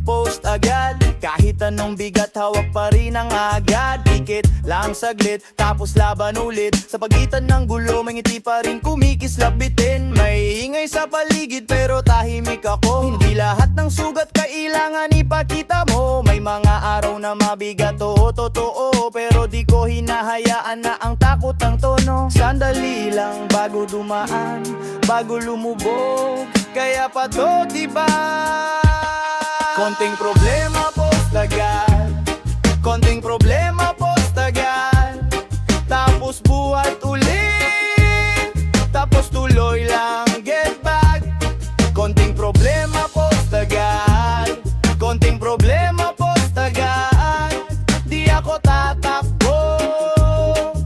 post agad. Kahit anong bigat, hawak pa rin ang agad. Dikit lang saglit, tapos laban ulit. Sa pagitan ng gulo, may ngiti pa rin kumikislap bitin. May ingay sa paligid pero tahimik ako. Hindi lahat ng sugat kailangan ipakita mo. May mga araw na mabigat, oo totoo, pero di ko hinahayaan na ang takot ang tono. Sandali lang bago dumaan, bago lumubog, kaya pa to diba? Konting problema, post agad. Konting problema, post agad. Tapos buhat ulit, tapos tuloy lang, get back. Konting problema, post agad. Konting problema, post agad. Di ako tatakbo,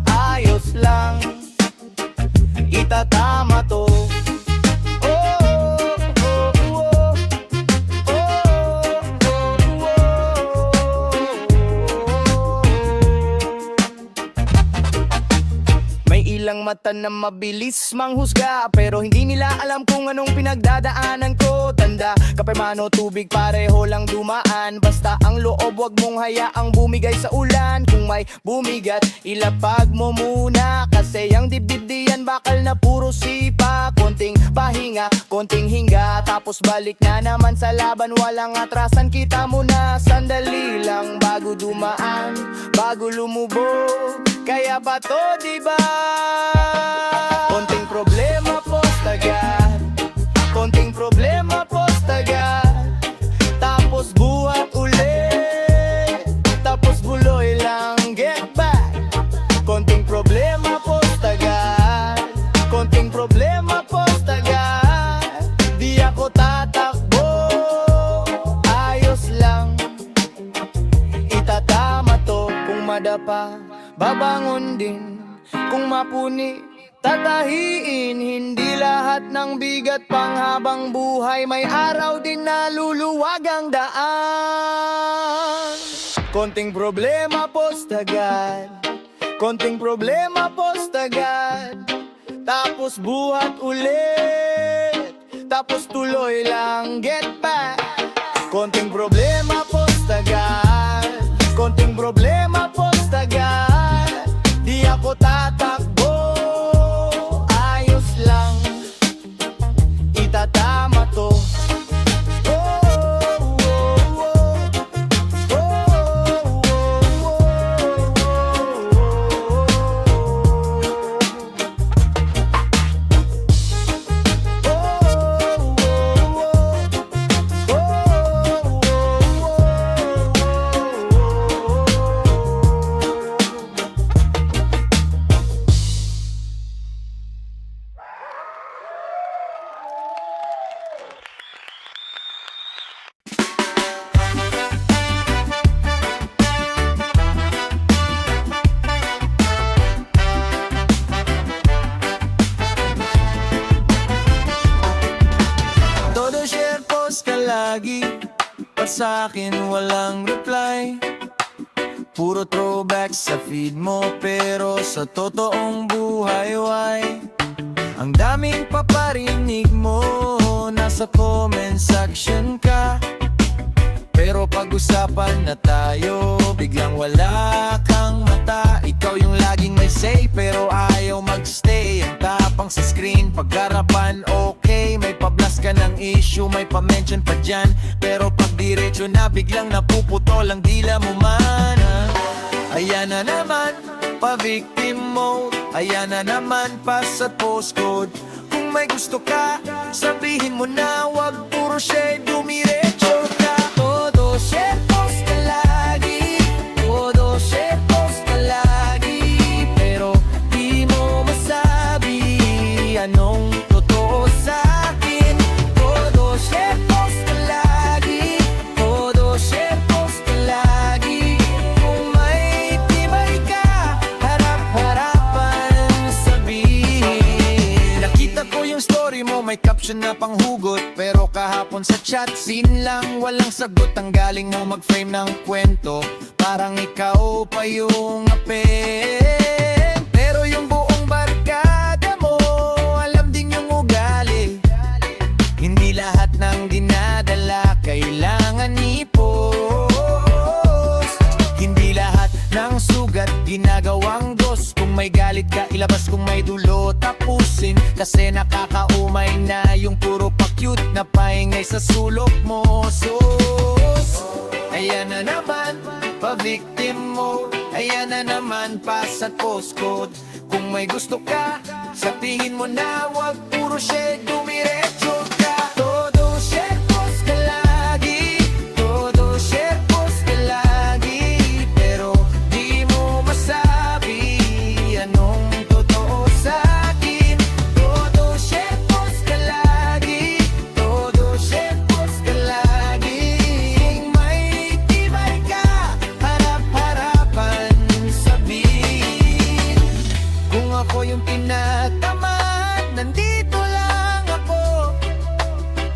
ayos lang, itatama to. Ilang mata na mabilis manghusga, pero hindi nila alam kung anong pinagdadaanan ko. Tanda, kapirmano, tubig pareho lang dumaan. Basta ang loob, wag mong hayaang bumigay sa ulan. Kung may bumigat, ilapag mo muna, kasi ang dibdib diyan bakal na puro sipa. Konting pahinga, konting hinga, tapos balik na naman sa laban. Walang atrasan, kita mo na. Sandali lang bago dumaan, bago lumubog, kaya pa to diba? Konting problema, post agad. Konting problema, post agad. Tapos buhat ulit, tapos buloy lang, get back. Konting problema, post agad. Konting problema, post agad. Di ako tatakbo, ayos lang, itatama to. Kung madapa, babangon din. Kung mapuni, tatahiin. Hindi lahat ng bigat panghabang buhay, may araw din na luluwag ang daan. Konting problema, post agad. Konting problema, post agad. Tapos buhat ulit, tapos tuloy lang, get back. Konting problema, post agad. Konting problema, post agad. Di ako tatakbo, ayos lang, itatama to. Lagi, pa sa'kin walang reply. Puro throwback sa feed mo, pero sa totoong buhay, why? Ang daming paparinig mo, nasa comment section ka. Pero pag-usapan na tayo, biglang wala kang mata. Ikaw yung laging may say, pero ayaw magstay. Ang tapang sa screen, pag-harapan okay. May pa-blast ka ng issue, may pa-mention pa dyan. Pero pag diretso na, biglang napuputol ang dila mo man. Ayan na naman, pa-victim mode. Ayan na naman, pass at postcode. Kung may gusto ka, sabihin mo na, wag puro shade, dumiretso ka. Todo share, post ka lagi. Todo share, post ka lagi. Pero di mo masabi anong totoo sa'kin. Todo share, post ka lagi. Todo share, post ka lagi. Kung may tibay ka, harap-harapan sabihin. Nakita ko yung story mo, may caption na panghugot. Pero kahapon sa chat, scene lang, walang sagot. Ang galing mo mag-frame ng kwento, parang ikaw pa yung apen. Pero yung buong barkada mo, alam din yung ugali. Hindi lahat ng dinadala kailangan ilabas kung may dulo, tapusin. Kasi nakakaumay na yung puro pa-cute na paingay sa sulok mo. Sus, ayan na naman, pa-victim mo. Ayan na naman, pass at postcode. Kung may gusto ka, sabihin mo na, wag puro shade, dumiretso ka. Todo share post ka lagi, todo share post ka lagi, pero di mo masabi anong totoo sa'kin. Todo share post ka lagi, todo share post ka lagi. Kung may tibay ka, harap-harapan sabihin. Kung ako yung tinatamad, nandito lang ako.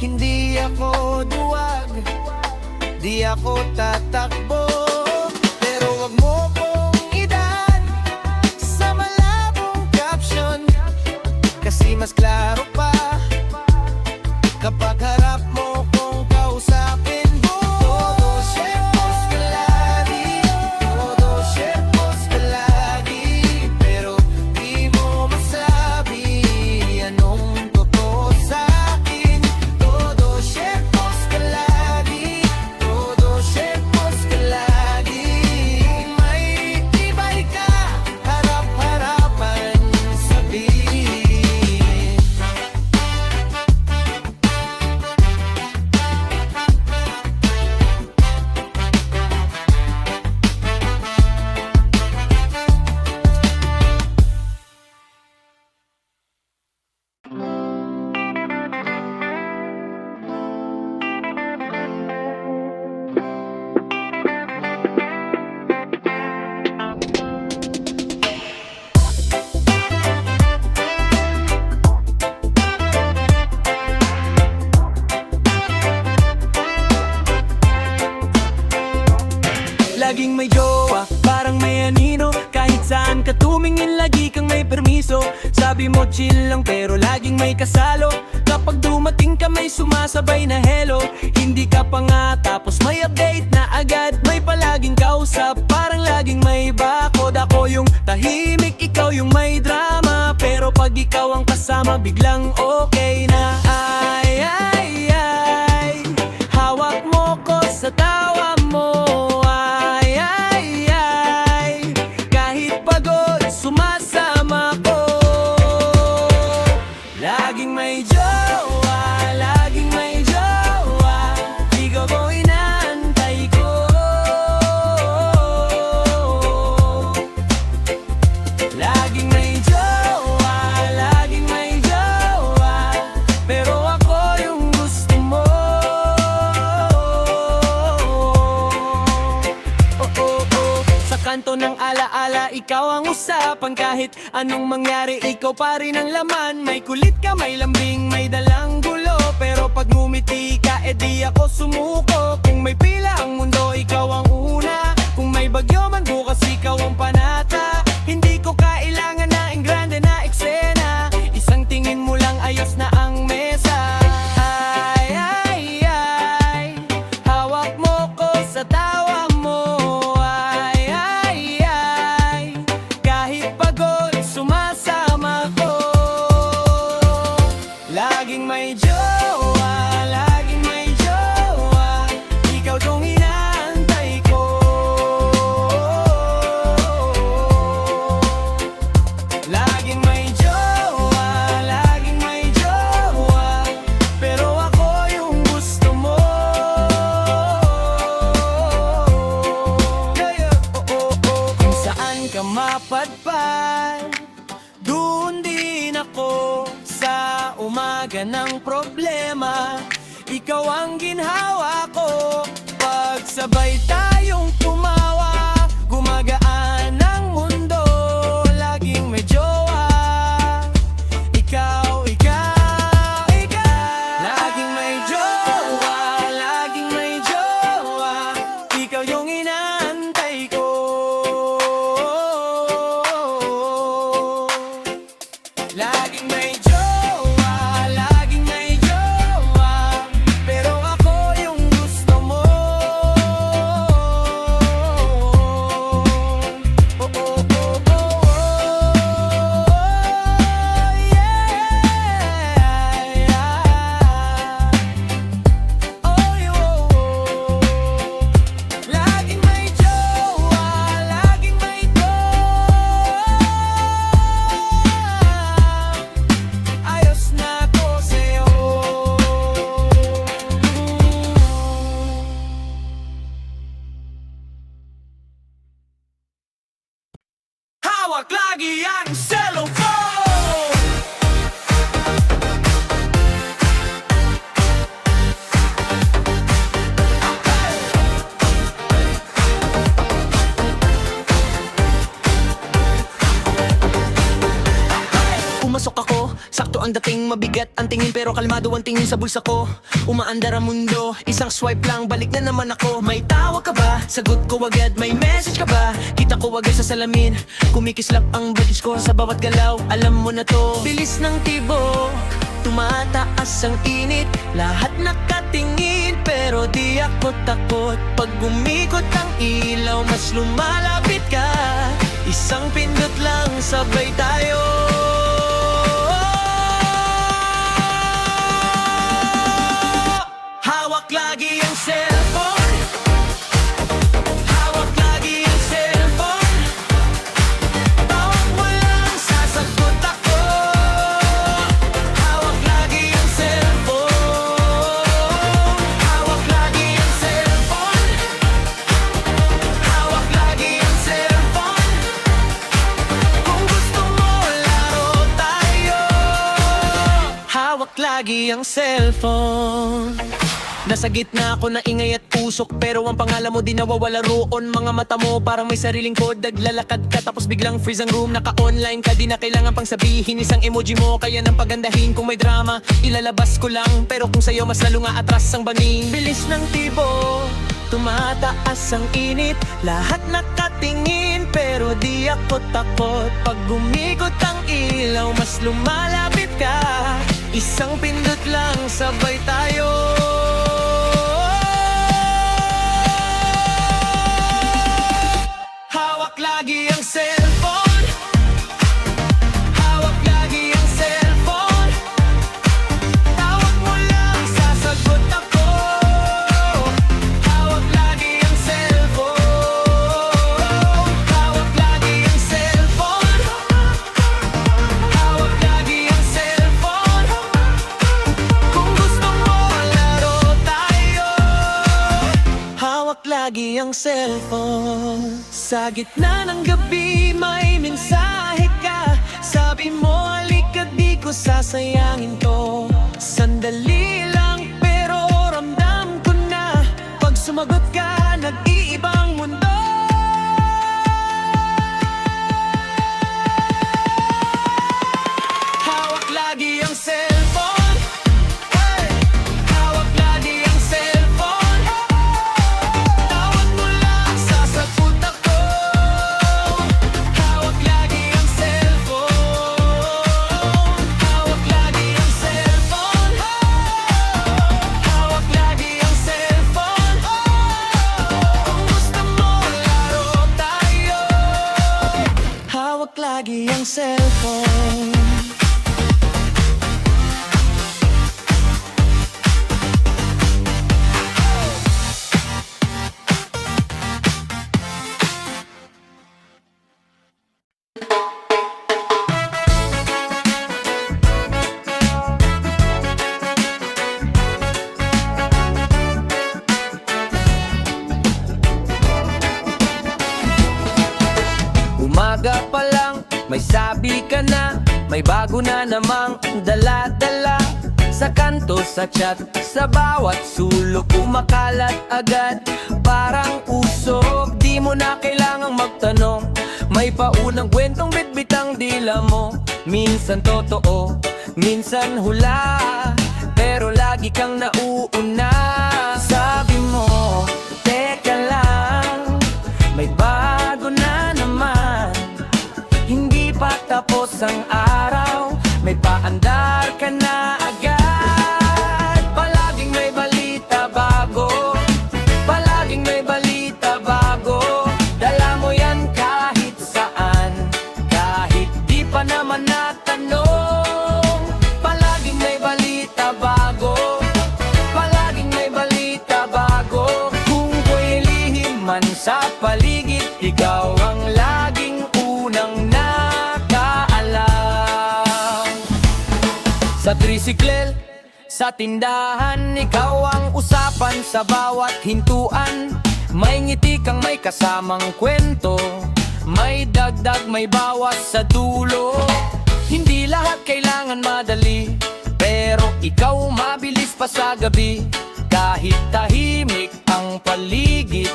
Hindi ako duwag, di ako tatakbo. Pero wag mo kong idan sa malabong caption, kasi mas klaro pa kapag harap mo kong kausapin mo. Todo share post ka lagi, todo share post ka lagi, pero di mo masabi anong totoo sa'kin. Todo share post ka lagi, todo share post ka lagi. Kung may tibay ka, harap-harapan sabihin. Laging may jowa, parang may anino. Kahit saan ka tumingin, lagi kang may permiso. Sabi mo chill lang pero laging may kasalo. Kapag dumating ka may sumasabay na hello. Hindi ka pa nga tapos may update na agad. May palaging kausap, parang laging may bakod. Ako yung tahimik, ikaw yung may drama. Pero pag ikaw ang kasama, biglang okay na. Ay, ay, ay, hawak mo ko sa tawa mo. Ay, ay, ay, kahit pagod, sumasama ko. Laging may jowa, laging may jowa, ikaw ko inaantay ko. Laging may jowa, laging may jowa, pero ako yung gusto mo. Oh, oh, oh. Sa kanto ng alaala, ikaw ang usapan. Kahit anong mangyari, ikaw pa rin ang laman. May kulit ka, may lambing, may dalang gulo, pero pag ngumiti ka, edi ako sumuko. Kung may pila ang mundo, ikaw ang una. Kung may bagyo man bukas, ikaw ang panata. Hindi ko kailangan na grande na eksena. Isang tingin mo lang, ayos na ang mesa. Ay, ay, ay, hawak mo ko sa tawa mo. Ay, ay, ay, kahit pagod, sumasama ko. Laging may jowa, laging may jowa, ikaw tong inaantay ko. Laging may jowa, laging may jowa, pero ako yung gusto mo. Yeah, yeah. Oh, oh, oh. Kung saan ka mapadpad, doon din ako. Sa umaga ng problema, ikaw ang ginhawa ko. Pagsabay tayong tumawa, gumagaan ang mundo. Laging may jowa, ikaw, ikaw, ikaw. Laging may jowa, laging may jowa, ikaw yung inaantay ko. Laging may jowa, laging may jowa, pero ako yung gusto mo. hawak lagi ang cellphone. Pumasok ako, sakto ang dating, mabigat ang tingin pero kalmado ang tingin sa bulsa ko. Umaandar ang mundo, isang swipe lang, balik na naman ako. May tawag ka ba? Sagot ko agad, may message ka ba? Kita ko agad sa salamin, kumikislap ang boses ko sa bawat galaw. Alam mo na to, bilis ng tibok, tumataas ang init, lahat nakatingin pero di ako takot. Pag gumikot ang ilaw, mas lumalapit ka, isang pindot lang sabay tayo. Hawak lagi ang cellphone, hawak lagi ang cellphone. Tawag mo lang, sasagot ako. Hawak lagi ang cellphone, hawak lagi ang cellphone, hawak lagi ang cellphone. Kung gusto mo, laro tayo. Hawak lagi ang cellphone. Nasa gitna ako na ingay at usok, pero ang pangalan mo di nawawala roon. Mga mata mo parang may sariling code, naglalakad ka tapos biglang freeze ang room. Naka-online ka, di na kailangan pang sabihin, isang emoji mo kaya nang pagandahin. Kung may drama, ilalabas ko lang, pero kung sa'yo mas lalo nga atras ang bangin. Bilis ng tibo, tumataas ang init, lahat nakatingin pero di ako takot. Pag gumikot ang ilaw, mas lumalapit ka, isang pindot lang sabay tayo. Hawak lagi ang cellphone, hawak lagi ang cellphone. Tawag mo lang, sasagot ako. Hawak lagi ang cellphone, hawak lagi ang cellphone, hawak lagi ang cellphone. Kung gusto mo, laro tayo. Hawak lagi ang cellphone. Sa gitna ng gabi may mensahe ka, sabi mo halika di ko sasayangin to. Sandali lang pero ramdam ko na, pag sumagot ka nag-iibang mundo. Hawak lagi ang cellphone, hey! Hawak lagi ang cellphone. Tawag mo lang, sasagot ako. Hawak lagi ang cellphone, hawak lagi ang cellphone, hawak lagi ang cellphone. Kung gusto mo, laro tayo. Hawak lagi ang cellphone. Umaga pa lang, may sabi ka na, may bago na namang dala-dala. Sa kanto, sa chat, sa bawat sulok, kumakalat agad, parang usok. Di mo na kailangang magtanong, may paunang kwentong bitbitang dila mo. Minsan totoo, minsan hula, pero lagi kang nauuna. Sabi mo, teka lang, may bago na naman. Hindi pa tapos ang araw, may paandar ka na agad. Palaging may balita bago, palaging may balita bago. Dala mo yan kahit saan, kahit di pa naman natanong. Palaging may balita bago, palaging may balita bago. Kung ko'y lihim man sa paligid, ikaw ang laging unang nakaalam. Sa tricycle, sa tindahan, ikaw ang usapan sa bawat hintuan. May ngiti kang may kasamang kwento, May dagdag, may bawas sa dulo. Hindi lahat kailangan madali, pero ikaw mabilis pa sa gabi. Kahit tahimik ang paligid,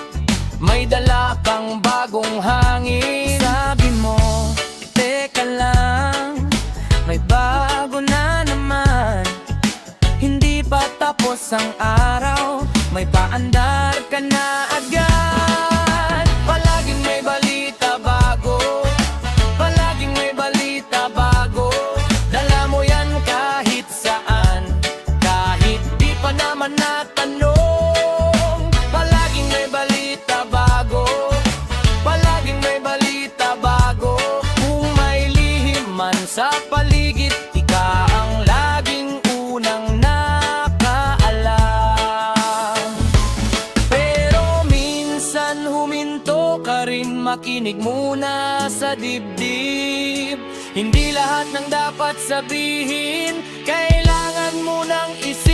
may dala kang bagong hangin. Sabi mo, teka lang, may bago na naman. Hindi pa tapos ang araw, may paandar ka na agad. Palaging may balita bago, palaging may balita bago. Dala mo yan kahit saan, kahit di pa naman natanong. Palaging may balita bago, palaging may balita bago. Kung may lihim man sa paligid, ika ang laging unang nakaalam. Pero minsan huminto ka rin, makinig muna sa dibdib. Hindi lahat ng dapat sabihin kailangan mo nang isipin.